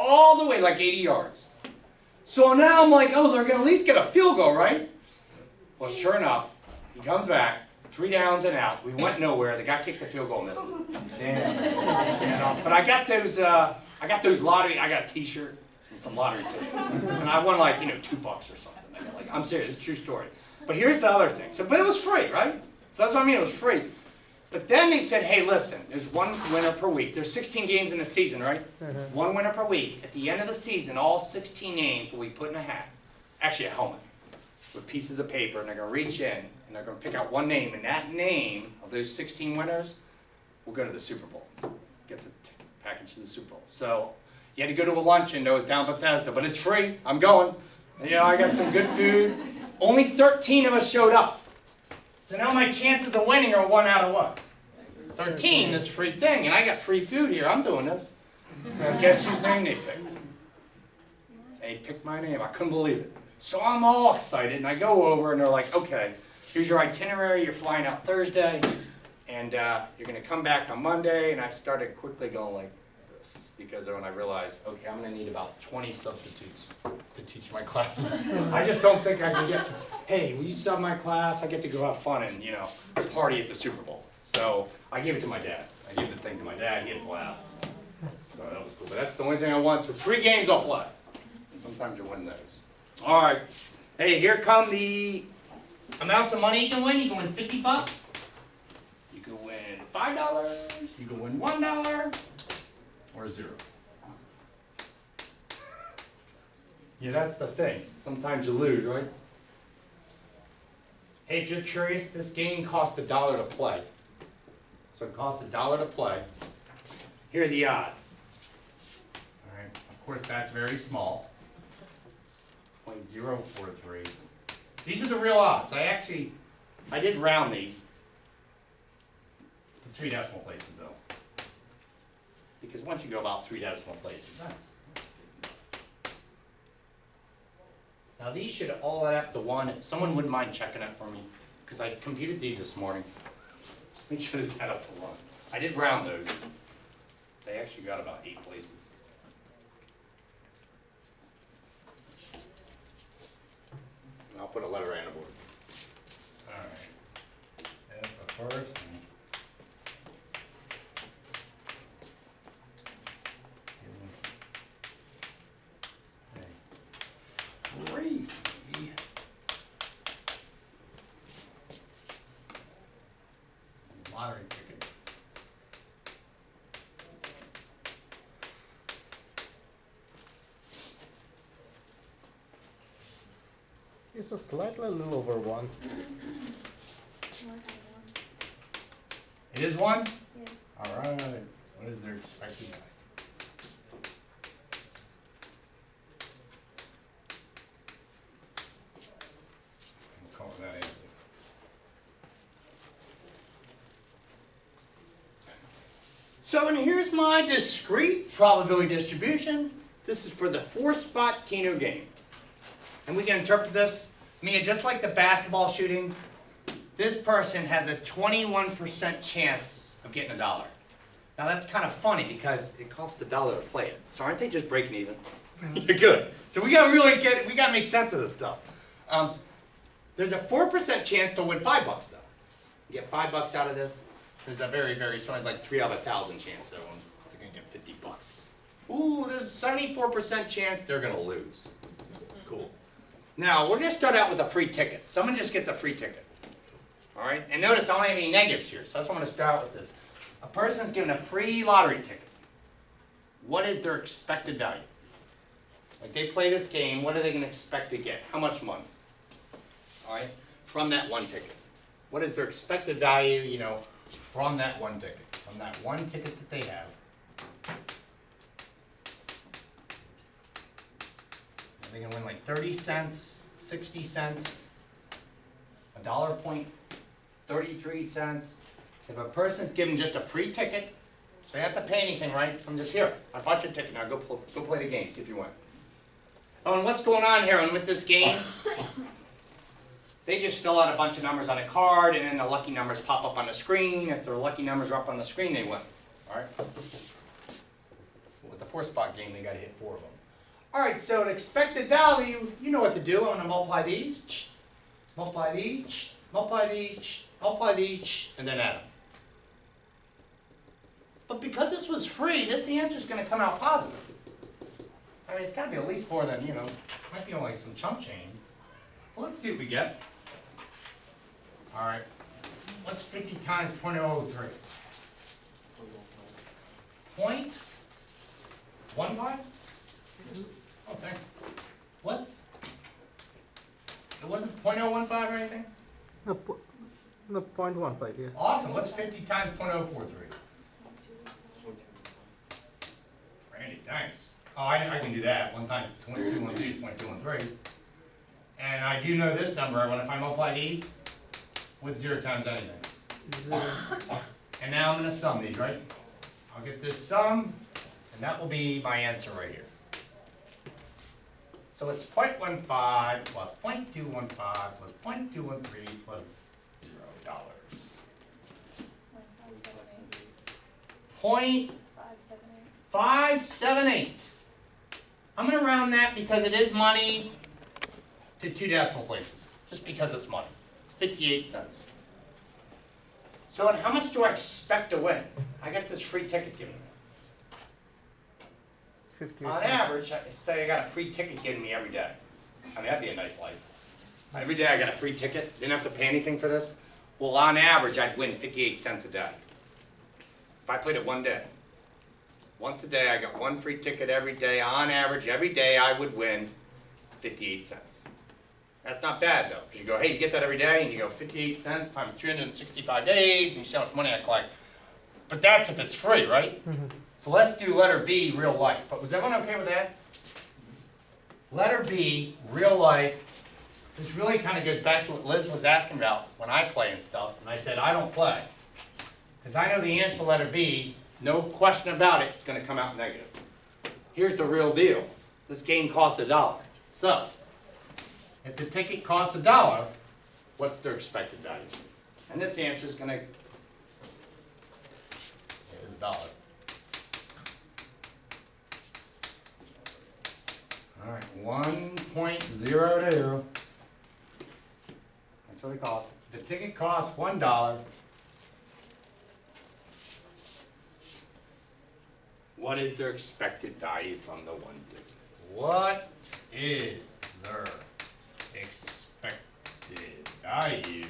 all the way, like 80 yards. So now I'm like, oh, they're going to at least get a field goal, right? Well, sure enough, he comes back, 3 downs and out. We went nowhere. The guy kicked the field goal and missed it. Damn. But I got those lottery. I got a T-shirt and some lottery tickets, and I won like $2 or something. I'm serious. It's a true story. But here's the other thing. But it was free, right? So that's what I mean. It was free. But then they said, hey, listen, there's 1 winner per week. There's 16 games in the season, right? 1 winner per week. At the end of the season, all 16 names will be put in a hat, actually a helmet, with pieces of paper, and they're going to reach in, and they're going to pick out 1 name, and that name of those 16 winners will go to the Super Bowl. Gets a package to the Super Bowl. So you had to go to a luncheon, though, it's down Bethesda, but it's free. I'm going. I got some good food. Only 13 of us showed up. So now my chances of winning are 1 out of what? 13, this free thing, and I got free food here. I'm doing this. Now guess whose name they picked? They picked my name. I couldn't believe it. So I'm all excited, and I go over, and they're like, okay, here's your itinerary. You're flying out Thursday, and you're going to come back on Monday. And I started quickly going like this, because when I realized, okay, I'm going to need about 20 substitutes to teach my classes. I just don't think I can get, hey, will you sub my class? I get to go have fun and, party at the Super Bowl. So I gave it to my dad. I gave the thing to my dad. He had a blast. So that was cool. But that's the only thing I want. So 3 games I'll play. And sometimes you win those. All right. Hey, here come the amounts of money you can win. You can win $50. You can win $5. You can win $1 or 0. Yeah, that's the thing. Sometimes you lose, right? Hey, if you're curious, this game costs $1 to play. So it costs $1 to play. Here are the odds. All right. Of course, that's very small. 0.043. These are the real odds. I did round these to 3 decimal places, though. Because once you go about 3 decimal places, that's now these should all add up to 1. If someone wouldn't mind checking it for me, because I computed these this morning. Just make sure this add up to 1. I did round those. They actually got about 8 places. And I'll put a letter and a board. All right. F first. Lottery ticket. It's a slightly a little over 1. It is 1? Yeah. All right. What is their expected value? I'll call it that answer. So, and here's my discrete probability distribution. This is for the 4-spot Keno game. And we can interpret this. Just like the basketball shooting, this person has a 21% chance of getting $1. Now that's kind of funny because it costs $1 to play it. So aren't they just breaking even? You're good. So we gotta really we gotta make sense of this stuff. There's a 4% chance to win $5 though. You get $5 out of this. There's a very, very, so it's like 3 out of 1,000 chance though, they're gonna get $50. Ooh, there's a 74% chance they're gonna lose. Cool. Now, we're gonna start out with a free ticket. Someone just gets a free ticket. All right, and notice I don't have any negatives here, so that's what I'm gonna start out with this. A person's given a free lottery ticket. What is their expected value? Like they play this game, what are they gonna expect to get? How much money? All right, from that 1 ticket. What is their expected value, from that 1 ticket? From that 1 ticket that they have. They can win like 30 cents, 60 cents, $1.33. If a person's given just a free ticket, so you have to pay anything, right? So I'm just here. I bought your ticket. Now go play the game, see if you win. Oh, and what's going on here? And with this game, they just fill out a bunch of numbers on a card, and then the lucky numbers pop up on the screen. If their lucky numbers are up on the screen, they win. All right. With the 4-spot game, they gotta hit 4 of them. All right, so an expected value, you know what to do. I'm gonna multiply these, multiply these, multiply these, multiply these, and then add them. But because this was free, this answer is gonna come out positive. I mean, it's gotta be at least more than, might be only some chump change. Well, let's see what we get. All right, what's 50 times 0.003? 0.15? Okay. It wasn't 0.015 or anything? No, 0.15, yeah. Awesome, what's 50 times 0.043? Randy, thanks. Oh, I can do that. 1 times 212 is 0.213. And I do know this number. If I multiply these, what's 0 times anything? 0. And now I'm going to sum these, right? I'll get this sum, and that will be my answer right here. So it's 0.15 plus 0.215 plus 0.213 plus $0. 0.578. I'm going to round that because it is money to 2 decimal places, just because it's money. 58 cents. So and how much do I expect to win? I get this free ticket given to me. 58 On cents. average, say I got a free ticket given me every day. I mean, that'd be a nice life. Every day I got a free ticket, didn't have to pay anything for this. Well, on average, I'd win 58 cents a day. If I played it one day. Once a day, I got 1 free ticket every day. On average, every day I would win 58 cents. That's not bad though, because you go, hey, you get that every day, and you go 58 cents times 365 days, and you see how much money I collect. But that's if it's free, right? So let's do letter B, real life. But was everyone okay with that? Letter B, real life. This really kind of goes back to what Liz was asking about when I play and stuff. And I said, I don't play. Because I know the answer to letter B, no question about it, it's going to come out negative. Here's the real deal. This game costs $1. So, if the ticket costs $1, what's their expected value? And this answer is going to, is $1. All right, 1.02. That's what it costs. The ticket costs $1. What is their expected value from the 1 ticket? What is their expected value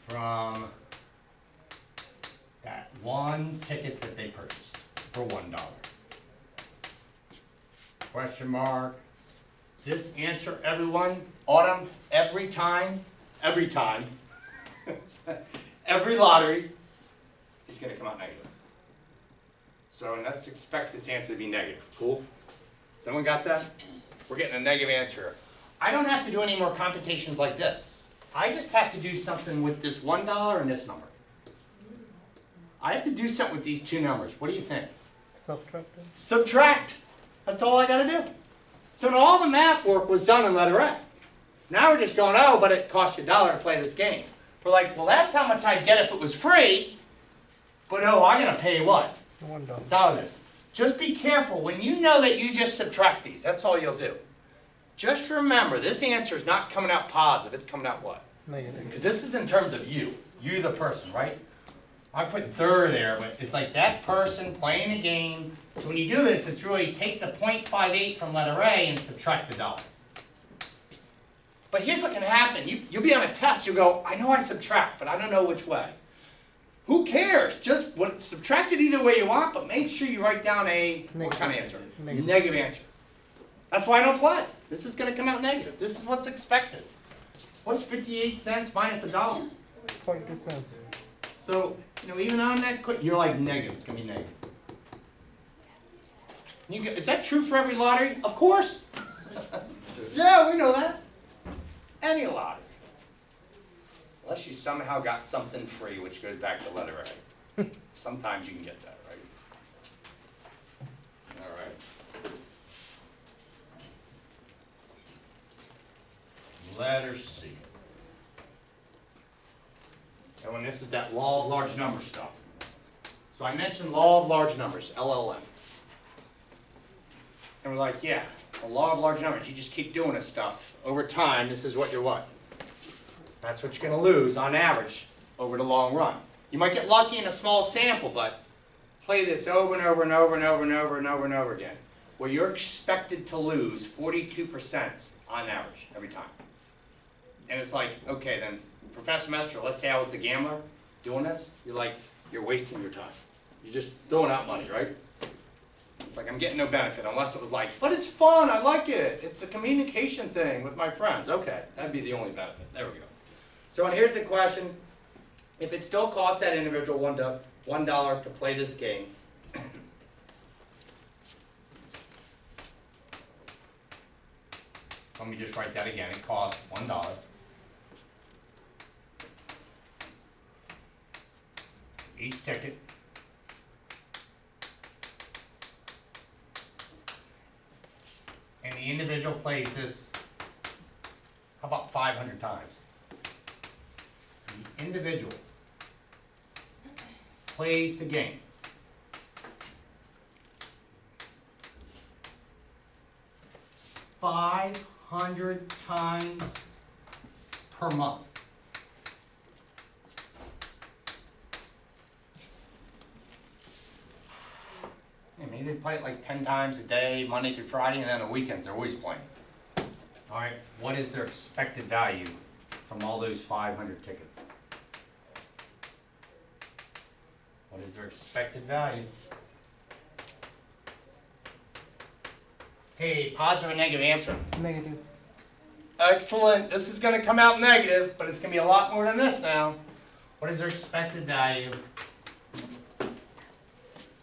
from that 1 ticket that they purchased for $1? Question mark. This answer, everyone, Autumn, every time, every lottery is going to come out negative. So let's expect this answer to be negative. Cool? Has anyone got that? We're getting a negative answer. I don't have to do any more computations like this. I just have to do something with this $1 and this number. I have to do something with these 2 numbers. What do you think? Subtract. Subtract. That's all I got to do. So now all the math work was done in letter A. Now we're just going, oh, but it cost you $1 to play this game. We're like, well, that's how much I'd get if it was free. But oh, I'm going to pay what? $1. This. Just be careful. When you know that you just subtract these, that's all you'll do. Just remember, this answer is not coming out positive. It's coming out what? Negative. Because this is in terms of you. You, the person, right? I put "der" there, but it's like that person playing a game. So when you do this, it's really take the 0.58 from letter A and subtract the $1. But here's what can happen. You'll be on a test. You'll go, I know I subtract, but I don't know which way. Who cares? Just subtract it either way you want, but make sure you write down a, what kind of answer? Negative answer. That's why I don't play. This is going to come out negative. This is what's expected. What's 58 cents minus $1? 42 cents. So, even on that, you're like negative. It's going to be negative. Is that true for every lottery? Of course. Yeah, we know that. Any lottery. Unless you somehow got something free, which goes back to letter A. Sometimes you can get that, right? All right. Letter C. And when this is that law of large numbers stuff. So I mentioned law of large numbers, LLM. And we're like, yeah, the law of large numbers, you just keep doing this stuff. Over time, this is what you're what? That's what you're going to lose on average over the long run. You might get lucky in a small sample, but play this over and over and over and over and over and over and over again, where you're expected to lose 42% on average every time. And it's like, okay, then Professor Mestre, let's say I was the gambler doing this. You're like, you're wasting your time. You're just throwing out money, right? It's like I'm getting no benefit unless it was like, but it's fun, I like it. It's a communication thing with my friends. Okay, that'd be the only benefit. There we go. So and here's the question. If it still costs that individual $1 to play this game, let me just write that again. It costs $1. Each ticket. And the individual plays this, how about 500 times? The individual plays the game. $500 times per month. Yeah, maybe they play it like 10 times a day, Monday through Friday, and then on the weekends they're always playing. All right, what is their expected value from all those 500 tickets? What is their expected value? Hey, positive or negative answer? Negative. Excellent. This is going to come out negative, but it's going to be a lot more than this now. What is their expected value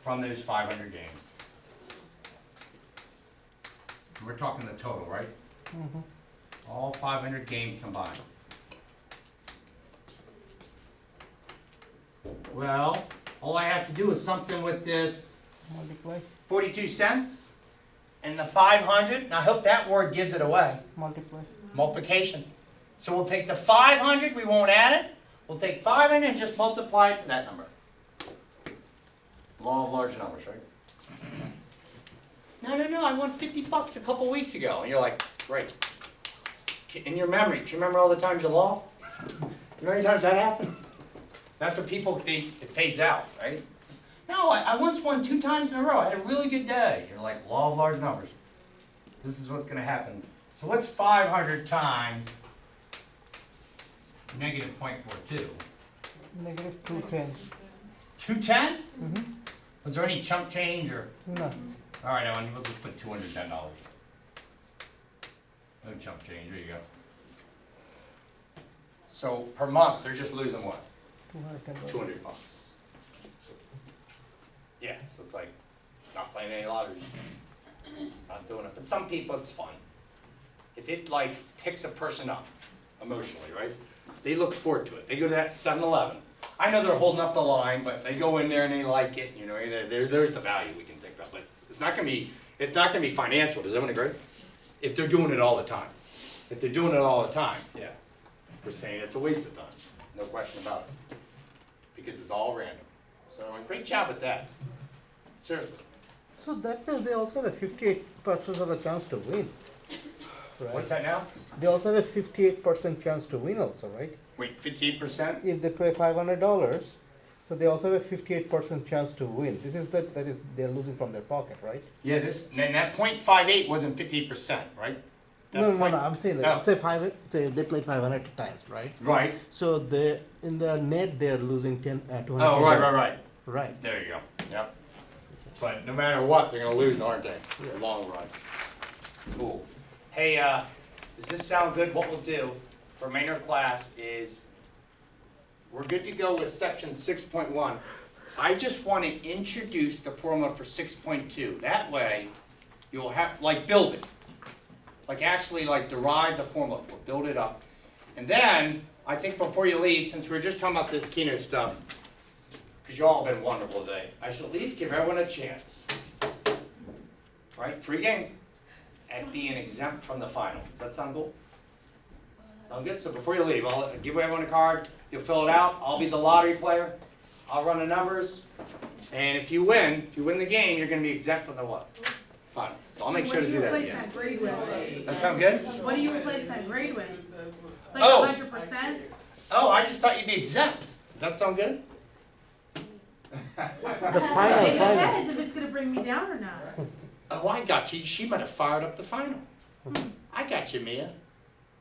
from those 500 games? We're talking the total, right? Mm-hmm. All 500 games combined. Well, all I have to do is something with this Multiply. 42 cents and the 500. And I hope that word gives it away. Multiply. Multiplication. So we'll take the 500, we won't add it. We'll take 500 and just multiply it to that number. Law of large numbers, right? No, I won 50 bucks a couple weeks ago. And you're like, great. In your memory, do you remember all the times you lost? You know how many times that happened? That's what people think, it fades out, right? No, I once won 2 times in a row. I had a really good day. You're like, law of large numbers. This is what's going to happen. So what's 500 times negative 0.42? Negative 210. 210? Mm-hmm. Was there any chump change or? No. All right, Ellen, we'll just put $210. No chump change. There you go. So per month, they're just losing what? $210. 200 bucks. Yeah, so it's like not playing any lottery, not doing it. But some people, it's fun. If it like picks a person up emotionally, right? They look forward to it. They go to that 7-Eleven. I know they're holding up the line, but they go in there and they like it. You know, there's the value we can think about. But it's not going to be financial. Does everyone agree? If they're doing it all the time. If they're doing it all the time, yeah, we're saying it's a waste of time. No question about it. Because it's all random. So great job with that. Seriously. So that means they also have a 58% of a chance to win. Right? What's that now? They also have a 58% chance to win also, right? Wait, 58%? If they pay $500, so they also have a 58% chance to win. This is that is they're losing from their pocket, right? Yeah, and that 0.58 wasn't 58%, right? No, I'm saying that. Oh. Say they played 500 times, right? Right. So in the net they're losing 200. Oh, right. Right. There you go. Yep. But no matter what, they're going to lose, aren't they? Yeah. In the long run. Cool. Hey, does this sound good? What we'll do for remainder of class is we're good to go with section 6.1. I just want to introduce the formula for 6.2. That way, you'll have, like, build it. Like, actually, like, derive the formula for it. Build it up. And then, I think before you leave, since we were just talking about this keynote stuff, because you all have been wonderful today, I should at least give everyone a chance. Right? Free game. At being exempt from the final. Does that sound cool? Sound good? So before you leave, I'll give everyone a card. You'll fill it out, I'll be the lottery player, I'll run the numbers, and if you win the game, you're gonna be exempt from the what? Final. So I'll make sure to do that What do you again. replace that grade with? That sound good? What do you replace that grade with? Like Oh. 100%? Oh, I just thought you'd be exempt. Does that sound good? The It final. depends if it's gonna bring me down or not. Oh, I got you. She might have fired up the final. I got you, Mia.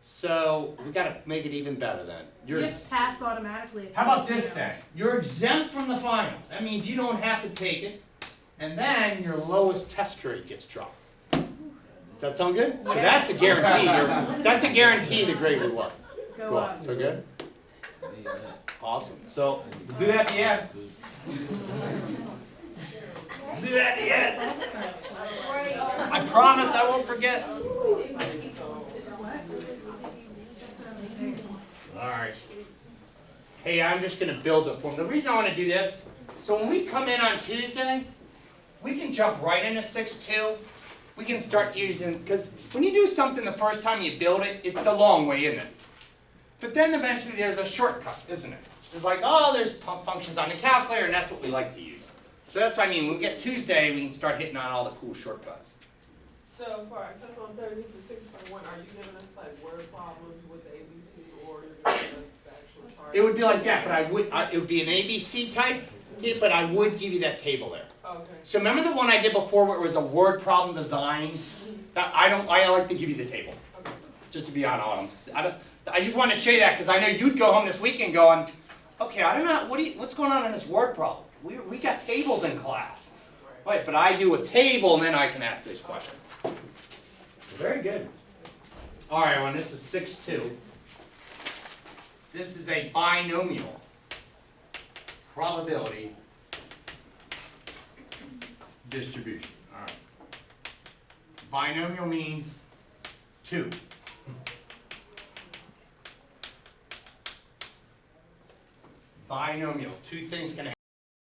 So we gotta make it even better then. You just pass automatically. How about this then? You're exempt from the final. That means you don't have to take it, and then your lowest test grade gets dropped. Does that sound good? So that's a guarantee. That's a guarantee the grade will what? Go Go up. up. So good? Awesome. So we'll do that at the end. Do that at the end. I promise I won't forget. Alright. Hey, I'm just gonna build the form. The reason I wanna do this, so when we come in on Tuesday, we can jump right into 6.2. We can start using, because when you do something the first time you build it, it's the long way, isn't it? But then eventually there's a shortcut, isn't it? It's like, oh, there's functions on the calculator, and that's what we like to use. So that's what I mean, when we get Tuesday, we can start hitting on all the cool shortcuts. So for our test on Thursday for 6.1, are you giving us like word problems with the ABC, or you're giving us the actual chart? It would be like that, but it would be an ABC type, yeah, but I would give you that table there. Okay. So remember the one I did before where it was a word problem design? That I like to give you the table, Okay. just to be on autumn. I just wanted to show you that because I know you'd go home this weekend going, okay, I don't know, what's going on in this word problem? We got tables in class. Right, but I do a table and then I can ask those questions. Very good. All right, everyone, this is 6.2. This is a binomial probability distribution. All right. Binomial means two. Binomial, two things can